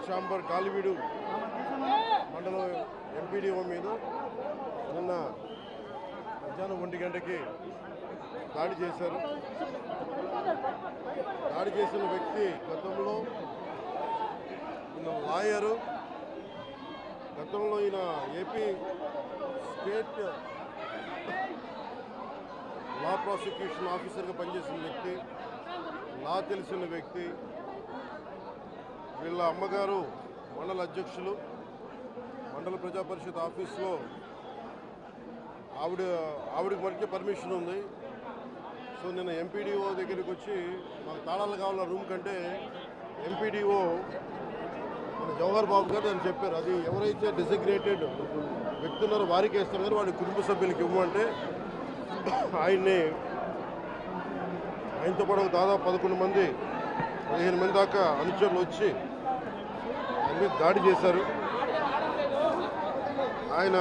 Chamber కాలివీడు మండలం MPDO మీద నిన్న మధ్యాహ్నం 1 గంటకి దాడి చేశారు. దాడి చేసిన వ్యక్తి గతంలో ఈయన లాయరు, గతంలో ఈయన ఏపీ స్టేట్ లా ప్రాసిక్యూషన్ ఆఫీసర్గా పనిచేసిన వ్యక్తి, లా తెలిసిన వ్యక్తి. వీళ్ళ అమ్మగారు మండల అధ్యక్షులు, మండల ప్రజా పరిషత్ ఆఫీస్లో ఆవిడకి మరికే పర్మిషన్ ఉంది. సో నిన్న ఎంపీడీఓ దగ్గరికి వచ్చి మనకు తాళాలు కావాల రూమ్ కంటే ఎంపీడీఓ మన జవహర్ బాబు గారు అని చెప్పారు. అది ఎవరైతే డెసిగ్నేటెడ్ వ్యక్తి ఉన్నారో వారికి వేస్తారు కానీ వాడి కుటుంబ సభ్యులకి ఇవ్వమంటే ఆయనతో పాటు దాదాపు 11 మంది 15 మంది దాకా అనుచరులు వచ్చి ఆయన మీద దాడి చేశారు. ఆయన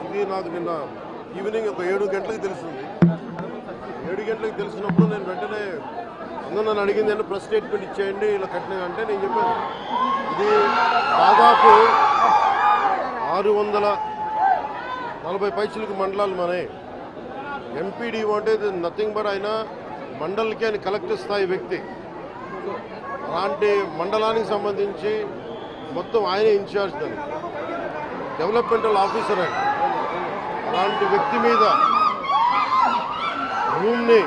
ఇది నాకు నిన్న ఈవినింగ్ ఒక 7 గంటలకు తెలిసింది. 7 గంటలకు తెలిసినప్పుడు నేను వెంటనే అందరూ నన్ను అడిగింది అంటే ప్రెస్ స్టేట్మెంట్ ఇచ్చేయండి ఇలా కట్టిన అంటే నేను చెప్పాను ఇది దాదాపు 640 పైచలకు మండలాలు మనే. ఎంపీడీఓ అంటే నథింగ్ బట్ ఆయన మండలికి ఆయన కలెక్టర్ స్థాయి వ్యక్తి. అలాంటి మండలానికి సంబంధించి మొత్తం ఆయనే ఇన్ఛార్జ్ దాన్ని, డెవలప్మెంటల్ ఆఫీసర్ ఆయన. అలాంటి వ్యక్తి మీద రూమ్ని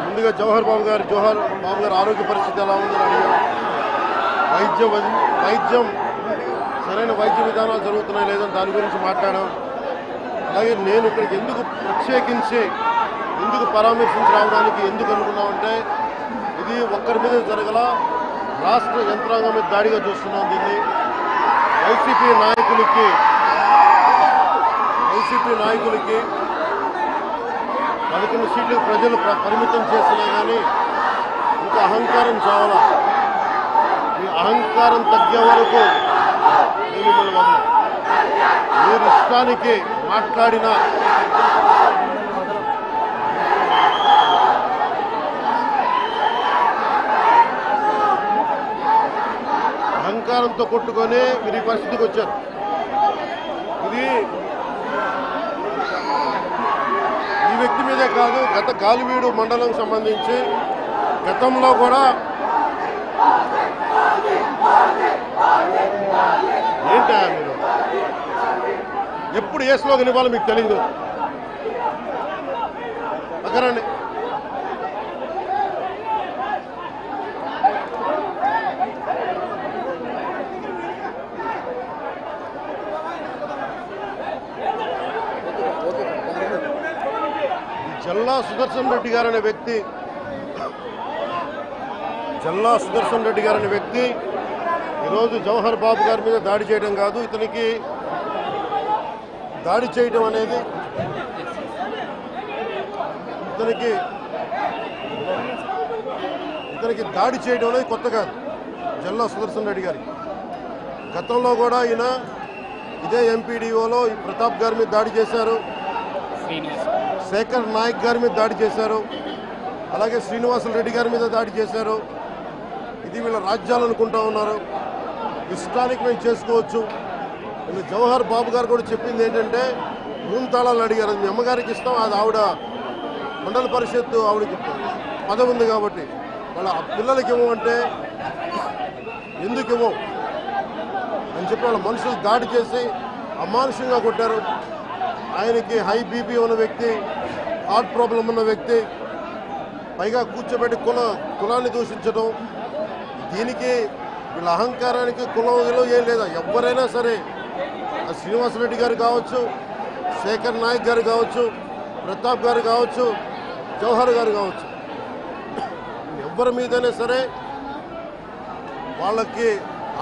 ముందుగా జవహర్ బాబు గారు ఆరోగ్య పరిస్థితి ఎలా ఉందని అడిగారు. వైద్యం సరైన వైద్య విధానాలు జరుగుతున్నాయి లేదని దాని గురించి మాట్లాడాం. అలాగే నేను ఇక్కడికి ఎందుకు ప్రత్యేకించి పరామర్శించి రావడానికి ఎందుకు అనుకున్నామంటే ఇది ఒక్కరి మీద జరగల, రాష్ట్ర యంత్రాంగం మీద దాడిగా చూస్తున్నాం. దీన్ని వైసీపీ నాయకులకి 11 సీట్లు ప్రజలు పరిమితం చేసినా కానీ ఇంకా అహంకారం చావాలా. ఈ అహంకారం తగ్గే వరకు మీరు ఇష్టానికి మాట్లాడిన అహంకారంతో కొట్టుకొని మీరు ఈ పరిస్థితికి వచ్చారు. ఇది ఈ వ్యక్తి మీదే కాదు, గత కాలివీడు మండలం సంబంధించి గతంలో కూడా ఏంటా మీరు ఎప్పుడు ఏ స్లోగన్ ఇవ్వాలో మీకు తెలియదు. అక్కడండి జల్లా సుదర్శన్ రెడ్డి గారు అనే వ్యక్తి ఈరోజు జవహర్ బాబు గారి మీద దాడి చేయడం కాదు, ఇతనికి దాడి చేయడం అనేది కొత్త కాదు. జల్లా సుదర్శన్ రెడ్డి గారికి గతంలో కూడా ఈయన ఇదే ఎంపీడీఓలో ప్రతాప్ గారి మీద దాడి చేశారు, శేఖర్ నాయక్ గారి మీద దాడి చేశారు, అలాగే శ్రీనివాసులు రెడ్డి గారి మీద దాడి చేశారు. ఇది వీళ్ళ రాజ్యాలు అనుకుంటా ఉన్నారు. ఇష్టానికి మేము చేసుకోవచ్చు. వీళ్ళు జవహర్ బాబు గారు కూడా చెప్పింది ఏంటంటే రూమ్ తాళాలు అడిగారు, మీ అమ్మగారికి ఇస్తాం, అది ఆవిడ మండల పరిషత్తు ఆవిడకి పదవి ఉంది కాబట్టి వాళ్ళ పిల్లలకి ఇవ్వమంటే ఎందుకు ఇవ్వం అని చెప్పి వాళ్ళ మనుషులు దాడి చేసి అమానుషంగా కొట్టారు. ఆయనకి హై బీపీ ఉన్న వ్యక్తి, హార్ట్ ప్రాబ్లం ఉన్న వ్యక్తి, పైగా కూర్చోబెట్టి కులాన్ని దూషించడం, దీనికి వీళ్ళ అహంకారానికి కులం విలువ ఏం లేదా. ఎవరైనా సరే శ్రీనివాసరెడ్డి గారు కావచ్చు, శేఖర్ నాయక్ గారు కావచ్చు, ప్రతాప్ గారు కావచ్చు, జవహర్ గారు కావచ్చు, ఎవరి మీదైనా సరే వాళ్ళకి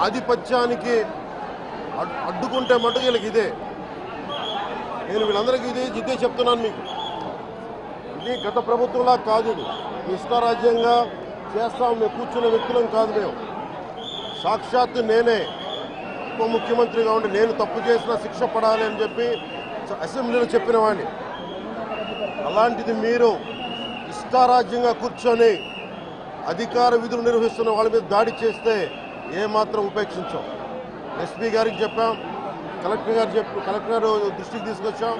ఆధిపత్యానికి అడ్డుకుంటే మటుకు వీళ్ళకి ఇదే. నేను వీళ్ళందరికీ ఇదే చెప్తున్నాను మీకు. ఇది గత ప్రభుత్వంలా కాదు. ఇది ఇష్టారాజ్యంగా చేస్తాం మేము కూర్చున్న వ్యక్తులం కాదు. మేము సాక్షాత్తు నేనే ఉప ముఖ్యమంత్రిగా ఉండి నేను తప్పు చేసినా శిక్ష పడాలి అని చెప్పి అసెంబ్లీలో చెప్పిన వాడిని. అలాంటిది మీరు ఇష్టారాజ్యంగా కూర్చొని అధికార విధులు నిర్వహిస్తున్న వాళ్ళ మీద దాడి చేస్తే ఏమాత్రం ఉపేక్షించాం. ఎస్పీ గారికి చెప్పాం, కలెక్టర్ గారు దృష్టికి తీసుకొచ్చాం.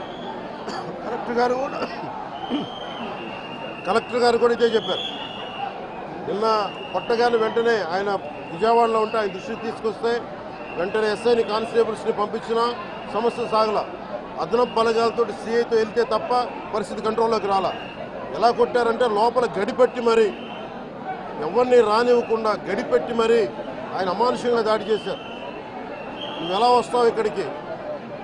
కలెక్టర్ గారు కూడా ఇదే చెప్పారు. నిన్న కొట్టగానే వెంటనే ఆయన విజయవాడలో ఉంటే ఆయన దృష్టికి తీసుకొస్తే వెంటనే ఎస్ఐని కానిస్టేబుల్స్ని పంపించిన సమస్య సాగల. అదనపు బలగాలతో సిఐతో వెళ్తే తప్ప పరిస్థితి కంట్రోల్లోకి రాలా. ఎలా కొట్టారంటే లోపల గడిపెట్టి మరి ఎవరిని రానివ్వకుండా గడిపెట్టి మరి ఆయన అమానుషంగా దాడి చేశారు. నువ్వు ఎలా వస్తావు ఇక్కడికి?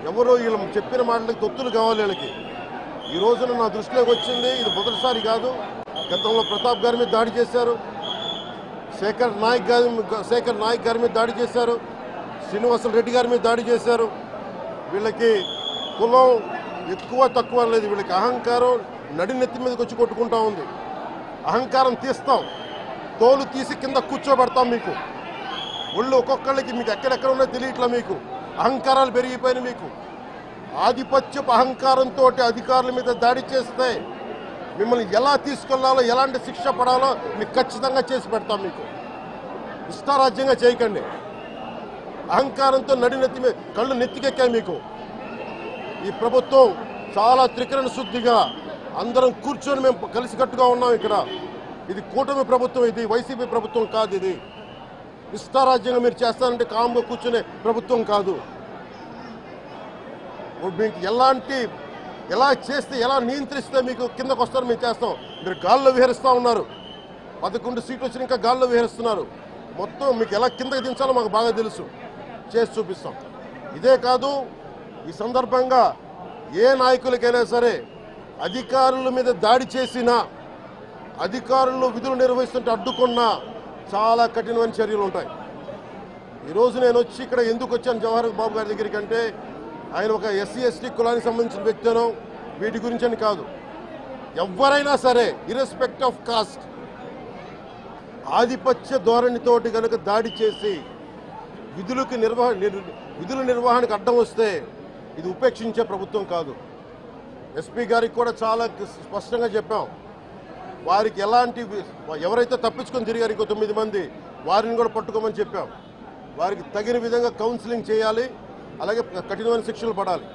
ఎవరో వీళ్ళు చెప్పిన మాటలకి తొత్తులు కావాలి వీళ్ళకి. ఈ రోజున నా దృష్టిలోకి వచ్చింది, ఇది మొదటిసారి కాదు. గతంలో ప్రతాప్ గారి మీద దాడి చేశారు, శేఖర్ నాయక్ గారి మీద దాడి చేశారు, శ్రీనివాసరెడ్డి గారి మీద దాడి చేశారు. వీళ్ళకి కులం ఎక్కువ తక్కువ లేదు. వీళ్ళకి అహంకారం నడినెత్తి మీదకి వచ్చి కొట్టుకుంటా ఉంది. అహంకారం తీస్తాం, తోలు తీసి కింద కూర్చోబెడతాం. మీకు ఒళ్ళు ఒక్కొక్కళ్ళకి మీకు ఎక్కడెక్కడ ఉన్నాయో తెలియట్లా. మీకు అహంకారాలు పెరిగిపోయినాయి. మీకు ఆధిపత్యపు అహంకారంతో అధికారుల మీద దాడి చేస్తే మిమ్మల్ని ఎలా తీసుకెళ్లాలో, ఎలాంటి శిక్ష పడాలో మీకు ఖచ్చితంగా చేసి పెడతాం. మీకు ఇష్టారాజ్యంగా చేయకండి. అహంకారంతో నడినెత్తి మీద కళ్ళు నెత్తికెక్కాయి మీకు. ఈ ప్రభుత్వం చాలా త్రికరణ శుద్ధిగా అందరం కూర్చొని మేము కలిసికట్టుగా ఉన్నాం ఇక్కడ. ఇది కూటమి ప్రభుత్వం, ఇది వైసీపీ ప్రభుత్వం కాదు. ఇది ఇష్టారాజ్యంగా మీరు చేస్తారంటే కామ్గా కూర్చునే ప్రభుత్వం కాదు. మీకు ఎలా చేస్తే, ఎలా నియంత్రిస్తే మీకు కిందకు వస్తారో మేము చేస్తాం. మీరు గాల్లో విహరిస్తూ ఉన్నారు. 11 సీట్లు వచ్చి ఇంకా గాల్లో విహరిస్తున్నారు. మొత్తం మీకు ఎలా కిందకి దించాలో మాకు బాగా తెలుసు. చేసి చూపిస్తాం. ఇదే కాదు, ఈ సందర్భంగా ఏ నాయకులకైనా సరే అధికారుల మీద దాడి చేసినా, అధికారులు విధులు నిర్వహిస్తుంటే అడ్డుకున్నా చాలా కఠినమైన చర్యలు ఉంటాయి. ఈరోజు నేను వచ్చి ఇక్కడ ఎందుకు వచ్చాను జవహర్ బాబు గారి దగ్గరికి అంటే, ఆయన ఒక ఎస్సీ ఎస్టీ కులానికి సంబంధించిన వ్యక్తినో వీటి గురించి అని కాదు. ఎవరైనా సరే ఇర్రెస్పెక్ట్ ఆఫ్ కాస్ట్ ఆధిపత్య ధోరణితోటి కనుక దాడి చేసి విధుల నిర్వహణకు అడ్డం వస్తే ఇది ఉపేక్షించే ప్రభుత్వం కాదు. ఎస్పీ గారికి కూడా చాలా స్పష్టంగా చెప్పాం. వారికి ఎవరైతే తప్పించుకొని తిరిగారు ఇంకో 9 మంది, వారిని కూడా పట్టుకోమని చెప్పాం. వారికి తగిన విధంగా కౌన్సిలింగ్ చేయాలి, అలాగే కఠినమైన శిక్షలు పడాలి.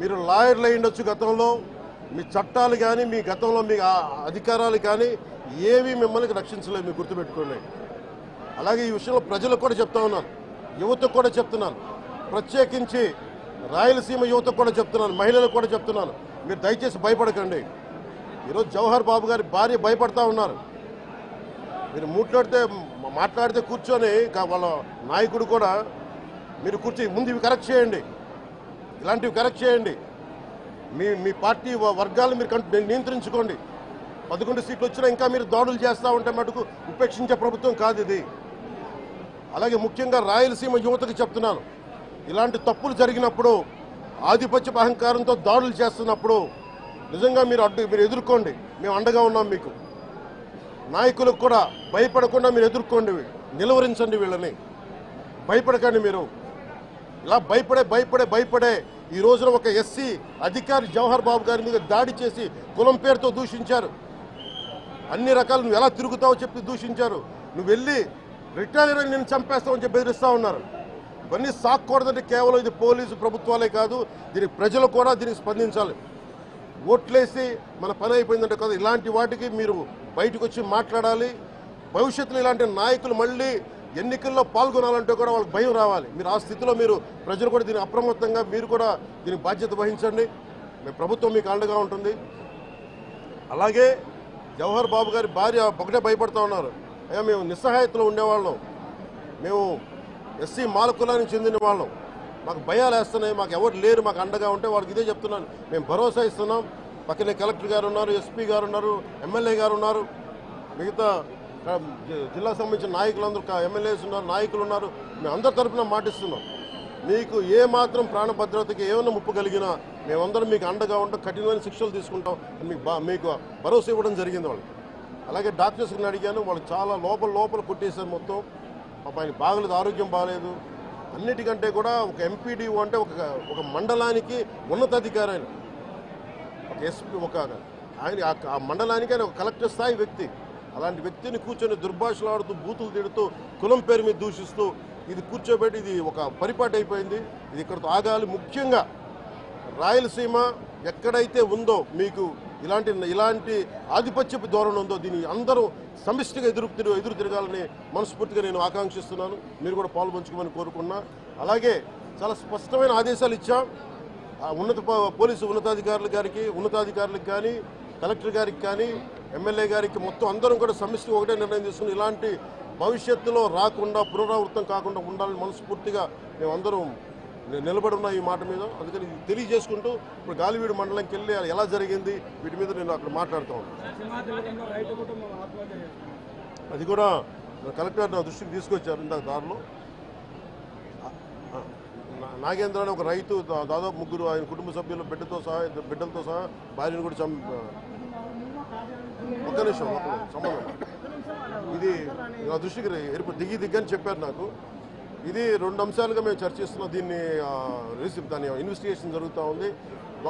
మీరు లాయర్లు అయ్యుండొచ్చు గతంలో, మీ చట్టాలు కానీ మీ గతంలో మీ అధికారాలు కానీ ఏవి మిమ్మల్ని రక్షించలేదు, మీరు గుర్తుపెట్టుకోండి. అలాగే ఈ విషయంలో ప్రజలకు కూడా చెప్తా ఉన్నాను, యువతకు కూడా చెప్తున్నాను, ప్రత్యేకించి రాయలసీమ యువతకు కూడా చెప్తున్నాను, మహిళలకు కూడా చెప్తున్నాను, మీరు దయచేసి భయపడకండి. ఈరోజు జవహర్ బాబు గారి భార్య భయపడతా ఉన్నారు. మీరు మాట్లాడితే కూర్చొని వాళ్ళ నాయకుడు కూడా మీరు కూర్చొని ముందు ఇవి కరెక్ట్ చేయండి, ఇలాంటివి కరెక్ట్ చేయండి, మీ పార్టీ వర్గాలను మీరు నియంత్రించుకోండి. 11 సీట్లు వచ్చినా ఇంకా మీరు దాడులు చేస్తూ ఉంటే మటుకు ఉపేక్షించే ప్రభుత్వం కాదు ఇది. అలాగే ముఖ్యంగా రాయలసీమ యువతకు చెప్తున్నాను, ఇలాంటి తప్పులు జరిగినప్పుడు, ఆధిపత్య అహంకారంతో దాడులు చేస్తున్నప్పుడు నిజంగా మీరు ఎదుర్కోండి. మేము అండగా ఉన్నాం మీకు. నాయకులకు కూడా భయపడకుండా మీరు ఎదుర్కోండి, నిలువరించండి వీళ్ళని. భయపడకండి. మీరు ఇలా భయపడే ఈ రోజున ఒక ఎస్సీ అధికారి జవహర్ బాబు గారి మీద దాడి చేసి కులం పేరుతో దూషించారు. అన్ని రకాలు నువ్వు ఎలా తిరుగుతావో చెప్పి దూషించారు. నువ్వు వెళ్ళి రిటైర్ అని నేను చంపేస్తావని చెప్పి బెదిరిస్తూ ఉన్నారు. ఇవన్నీ సాక్కూడదంటే కేవలం ఇది పోలీసు ప్రభుత్వాలే కాదు, దీనికి ప్రజలు కూడా దీనికి స్పందించాలి. ఓట్లేసి మన పని అయిపోయిందంటే కదా, ఇలాంటి వాటికి మీరు బయటకు వచ్చి మాట్లాడాలి. భవిష్యత్తులో ఇలాంటి నాయకులు మళ్ళీ ఎన్నికల్లో పాల్గొనాలంటే కూడా వాళ్ళకి భయం రావాలి. మీరు ఆ స్థితిలో ప్రజలు కూడా దీనికి అప్రమత్తంగా మీరు కూడా దీనికి బాధ్యత వహించండి. ప్రభుత్వం మీకు అండగా ఉంటుంది. అలాగే జవహర్ బాబు గారి భార్య ఒకటే భయపడుతూ ఉన్నారు, అయ్యా మేము నిస్సహాయతలో ఉండేవాళ్ళం, మేము ఎస్సీ మాల కులానికి చెందిన వాళ్ళం. మాకు భయాలు వేస్తున్నాయి, మాకు ఎవరు లేరు మాకు అండగా ఉంటే వాళ్ళకి ఇదే చెప్తున్నాను. మేము భరోసా ఇస్తున్నాం. పక్కనే కలెక్టర్ గారు ఉన్నారు, ఎస్పీ గారు ఉన్నారు, ఎమ్మెల్యే గారు ఉన్నారు, మిగతా జిల్లాకు సంబంధించిన నాయకులందరూ ఎమ్మెల్యేస్ ఉన్నారు, నాయకులు ఉన్నారు. మేము అందరి తరఫున మాటిస్తున్నాం. మీకు ఏ మాత్రం ప్రాణ భద్రతకి ఏమైనా ముప్పు కలిగినా మేమందరం మీకు అండగా ఉంటాం, కఠినమైన శిక్షలు తీసుకుంటాం అని మీకు భరోసా ఇవ్వడం జరిగింది వాళ్ళకి. అలాగే డాక్టర్స్ని అడిగాను, వాళ్ళు చాలా లోపల కొట్టేశారు మొత్తం. ఆయన బాగలేదు, ఆరోగ్యం బాగలేదు. అన్నిటికంటే కూడా ఒక ఎంపీడీఓ అంటే ఒక మండలానికి ఉన్నతాధికారి ఆయన, ఒక ఎస్పీ, ఆయన ఆ మండలానికి ఆయన ఒక కలెక్టర్ స్థాయి వ్యక్తి. అలాంటి వ్యక్తిని కూర్చొని దుర్భాషలాడుతూ, బూతులు తిడుతూ, కులం పేరు మీద దూషిస్తూ ఇది కూర్చోబెట్టి ఇది ఒక పరిపాటి అయిపోయింది. ఇది ఇక్కడతో ఆగాలి. ముఖ్యంగా రాయలసీమ ఎక్కడైతే ఉందో మీకు ఇలాంటి ఆధిపత్యపు ధోరణి ఉందో దీన్ని అందరూ సమిష్టిగా ఎదురు తిరగాలని మనస్ఫూర్తిగా నేను ఆకాంక్షిస్తున్నాను. మీరు కూడా పాల్పంచుకోమని కోరుకున్నా. అలాగే చాలా స్పష్టమైన ఆదేశాలు ఇచ్చాం. పోలీసు ఉన్నతాధికారులకు కానీ, కలెక్టర్ గారికి కానీ, ఎమ్మెల్యే గారికి మొత్తం అందరం కూడా సమిష్టిగా ఒకటే నిర్ణయం తీసుకుని ఇలాంటి భవిష్యత్తులో రాకుండా, పునరావృతం కాకుండా ఉండాలని మనస్ఫూర్తిగా మేమందరం నిలబడి ఉన్న ఈ మాట మీద. అందుకని తెలియజేసుకుంటూ ఇప్పుడు గాలివీడు మండలంకి వెళ్ళి ఎలా జరిగింది వీటి మీద నేను అక్కడ మాట్లాడుతూ ఉన్నాను. అది కూడా కలెక్టర్ నా దృష్టికి తీసుకొచ్చారు. ఇందాక దారిలో నాగేంద్ర అని ఒక రైతు దాదాపు 3 ఆయన కుటుంబ సభ్యులు బిడ్డలతో సహా భార్యను కూడా ఒక్క నిమిషం సంబంధం ఇది నా దృష్టికి దిగ్గని చెప్పారు నాకు. ఇది 2 అంశాలుగా మేము చర్చిస్తున్నాం. దీన్ని దాని ఇన్వెస్టిగేషన్ జరుగుతూ ఉంది.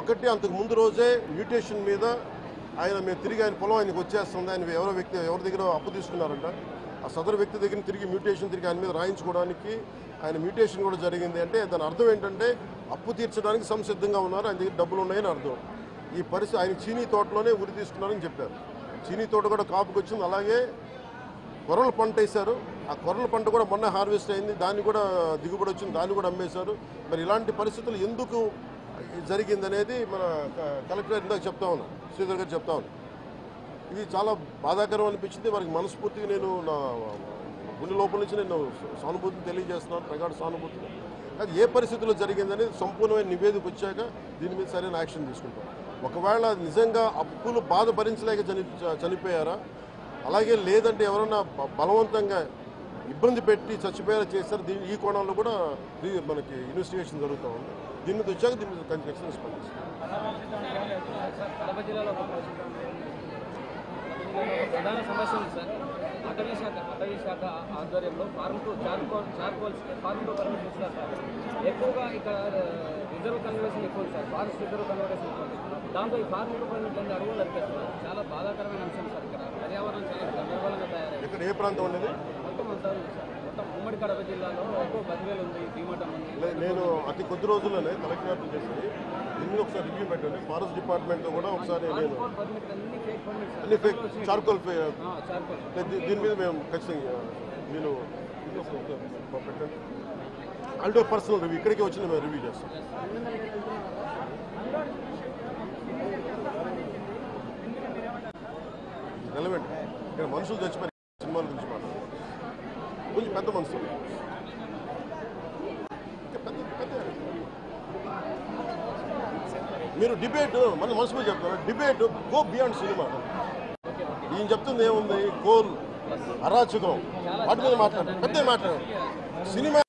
ఒకటి, అంతకు ముందు రోజే మ్యూటేషన్ మీద మేము తిరిగి ఆయన పొలం ఆయనకు వచ్చేస్తుంది, ఆయన ఎవరి దగ్గర అప్పు తీసుకున్నారంట. ఆ సదరు వ్యక్తి దగ్గర తిరిగి ఆయన మీద రాయించుకోవడానికి ఆయన మ్యూటేషన్ కూడా జరిగింది. అంటే దాని అర్థం ఏంటంటే అప్పు తీర్చడానికి సంసిద్ధంగా ఉన్నారు, ఆయన దగ్గర డబ్బులు ఉన్నాయని అర్థం. ఈ పరిస్థితి ఆయన చీనీ తోటలోనే ఉరి తీసుకున్నారని చెప్పారు. చీనీ తోట కూడా కాపుకి వచ్చింది. అలాగే కొర్రల పంట వేశారు. ఆ కొర్రల పంట కూడా మొన్న హార్వెస్ట్ అయింది, దాన్ని కూడా దిగుబడి వచ్చింది, దాన్ని కూడా అమ్మేశారు. మరి ఇలాంటి పరిస్థితులు ఎందుకు జరిగిందనేది మన కలెక్టర్ ఇందాక చెప్తా ఉన్నా, శ్రీధర్ గారు చెప్తా ఉన్నా. ఇది చాలా బాధాకరం అనిపించింది. వారికి మనస్ఫూర్తిగా నేను నా గుండె లోపల నుంచి నేను సానుభూతిని తెలియజేస్తున్నాను, ప్రగాఢ సానుభూతిని. అది ఏ పరిస్థితుల్లో జరిగిందనేది సంపూర్ణమైన నివేదిక వచ్చాక దీని మీద సరైన యాక్షన్ తీసుకుంటాం. ఒకవేళ నిజంగా అప్పులు బాధ భరించలేక చనిపోయారా, అలాగే లేదంటే ఎవరన్నా బలవంతంగా ఇబ్బంది పెట్టి చచ్చిపోయేలా చేస్తారు, ఈ కోణంలో కూడా మనకి ఇన్వెస్టిగేషన్ జరుగుతూ ఉంది. దీని మీద వచ్చాక దీని మీద ఖచ్చితంగా స్పందిస్తాం. ప్రధాన సమస్య ఉంది సార్. అటవీ శాఖ ఆధ్వర్యంలో ఫార్మ్ టు పర్మిట్ ఇస్తారు సార్. ఎక్కువగా ఇక్కడ రిజర్వ్ కన్వర్షన్ ఎక్కువ సార్, ఫారెస్ట్ రిజర్వ్ కన్వర్షన్ ఎక్కువ. దాంతో ఈ ఫార్మ్ టు పర్మిట్ అనేది అడుగులు అనిపిస్తున్నారు. చాలా బాధాకరమైన అంశం సార్. ఇక్కడ పర్యావరణం చాలా గందరగోళంగా తయారైంది. ఇక్కడ ఏ ప్రాంతం ఉండేది? మొత్తం అంతా ఉంది సార్. మొత్తం ఉమ్మడి కడప జిల్లాలో ఎక్కువ 10,000 ఉంది, భీమటం ఉంది. నేను అతి కొద్ది రోజుల్లోనే కలెక్టర్ చేసి దీన్ని ఒకసారి రివ్యూ పెట్టండి. ఫారెస్ట్ డిపార్ట్మెంట్తో కూడా ఒకసారి నేను అన్ని ఫేక్ చార్కోల్ దీని మీద మేము ఖచ్చితంగా నేను పెట్టండి. అంటే పర్సనల్ రివ్యూ ఇక్కడికి వచ్చి మేము రివ్యూ చేస్తాం. రెలవెంట్ ఇక్కడ మనుషులు చచ్చిపోయి సినిమాల గురించి మాట్లాడారు. కొంచెం పెద్ద మనుషులు, మీరు డిబేట్ మన మనసులో చెప్తారు. Debate go beyond cinema. ఈయన చెప్తుంది ఏముంది, కోల్ అరాచకం వాటి మీద మాట్లాడారు, పెద్ద మాట్లాడారు. సినిమా